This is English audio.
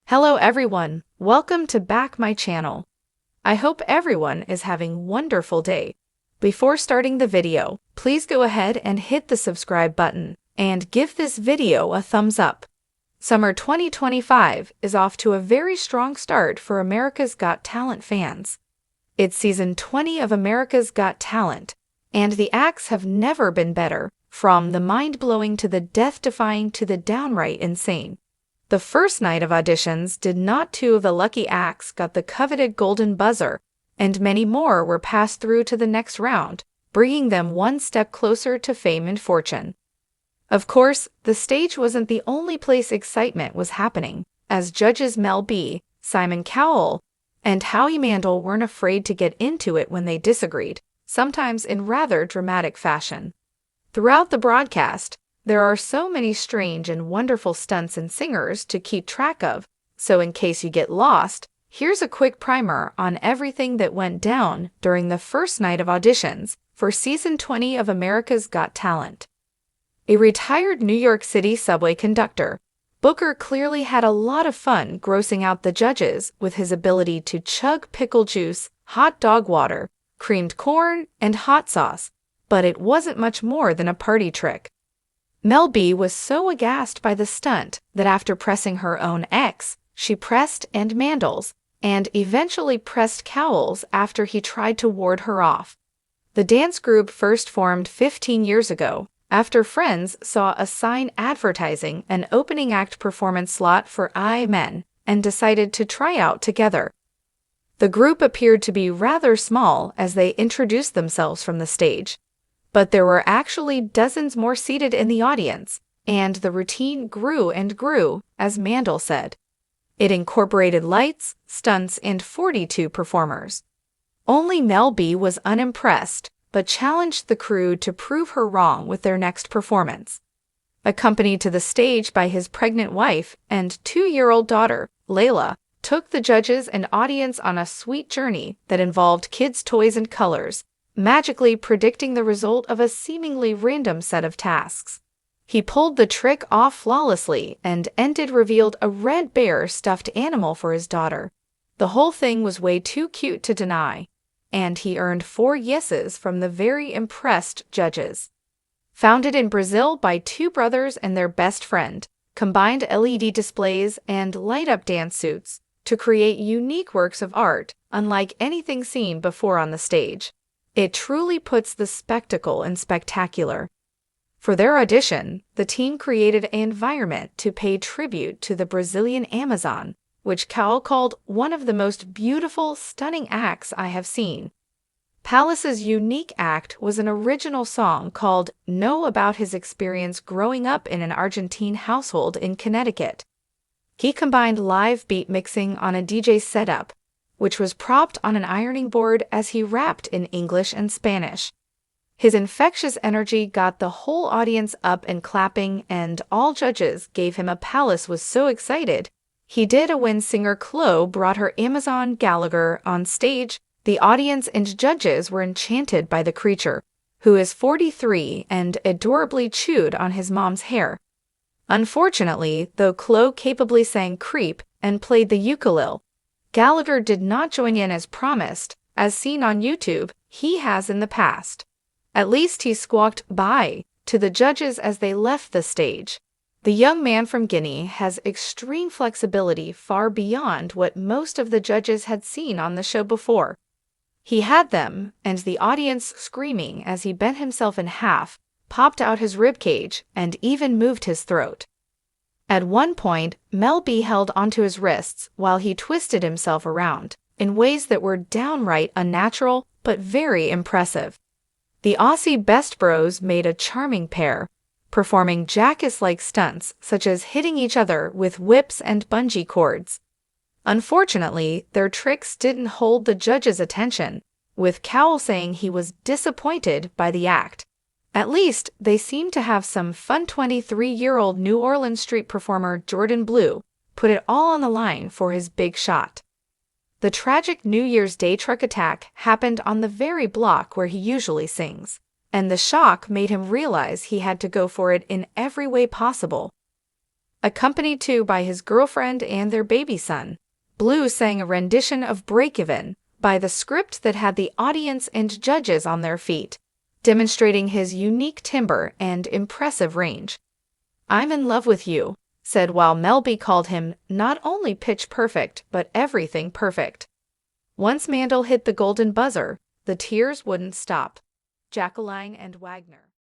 Hello everyone, welcome to back my channel. I hope everyone is having wonderful day. Before starting the video, please go ahead and hit the subscribe button and give this video a thumbs up. Summer 2025 is off to a very strong start for America's Got Talent fans. It's season 20 of America's Got Talent, and the acts have never been better, from the mind-blowing to the death-defying to the downright insane. The first night of auditions did not. Two of the lucky acts got the coveted golden buzzer, and many more were passed through to the next round, bringing them one step closer to fame and fortune. Of course, the stage wasn't the only place excitement was happening, as judges Mel B, Simon Cowell, and Howie Mandel weren't afraid to get into it when they disagreed, sometimes in rather dramatic fashion. Throughout the broadcast, there are so many strange and wonderful stunts and singers to keep track of, so in case you get lost, here's a quick primer on everything that went down during the first night of auditions for Season 20 of America's Got Talent. A retired New York City subway conductor, Booker clearly had a lot of fun grossing out the judges with his ability to chug pickle juice, hot dog water, creamed corn, and hot sauce, but it wasn't much more than a party trick. Mel B was so aghast by the stunt that after pressing her own X, she pressed and Mandel's, and eventually pressed Cowell's after he tried to ward her off. The dance group first formed 15 years ago, after friends saw a sign advertising an opening act performance slot for Men and decided to try out together. The group appeared to be rather small as they introduced themselves from the stage, but there were actually dozens more seated in the audience, and the routine grew and grew, as Mandel said. It incorporated lights, stunts, and 42 performers. Only Mel B was unimpressed, but challenged the crew to prove her wrong with their next performance. Accompanied to the stage by his pregnant wife and 2-year-old daughter, Layla, took the judges and audience on a sweet journey that involved kids' toys and colors, magically predicting the result of a seemingly random set of tasks. He pulled the trick off flawlessly and revealed a red bear stuffed animal for his daughter. The whole thing was way too cute to deny, and he earned 4 yeses from the very impressed judges. Founded in Brazil by 2 brothers and their best friend, combined LED displays and light-up dance suits to create unique works of art unlike anything seen before on the stage. It truly puts the spectacle in spectacular. For their audition, the team created an environment to pay tribute to the Brazilian Amazon, which Cowell called one of the most beautiful, stunning acts I have seen. Palace's unique act was an original song called Know about his experience growing up in an Argentine household in Connecticut. He combined live beat mixing on a DJ setup, which was propped on an ironing board as he rapped in English and Spanish. His infectious energy got the whole audience up and clapping, and all judges gave him a Palace was so excited he did. When singer Chloe brought her Amazon Gallagher on stage, the audience and judges were enchanted by the creature, who is 43 and adorably chewed on his mom's hair. Unfortunately, though Chloe capably sang Creep and played the ukulele, Gallagher did not join in as promised, as seen on YouTube he has in the past. At least he squawked bye to the judges as they left the stage. The young man from Guinea has extreme flexibility far beyond what most of the judges had seen on the show before. He had them, and the audience screaming as he bent himself in half, popped out his ribcage, and even moved his throat. At one point, Mel B held onto his wrists while he twisted himself around, in ways that were downright unnatural but very impressive. The Aussie Best Bros made a charming pair, performing jackass-like stunts such as hitting each other with whips and bungee cords. Unfortunately, their tricks didn't hold the judges' attention, with Cowell saying he was disappointed by the act. At least, they seemed to have some fun. 23-year-old New Orleans street performer Jordan Blue put it all on the line for his big shot. The tragic New Year's Day truck attack happened on the very block where he usually sings, and the shock made him realize he had to go for it in every way possible. accompanied too by his girlfriend and their baby son. Blue sang a rendition of Break-Even by the script that had the audience and judges on their feet, demonstrating his unique timbre and impressive range. "I'm in love with you," said, while Mel B called him not only pitch perfect but everything perfect. Once Mandel hit the golden buzzer, the tears wouldn't stop. Jacqueline and Wagner.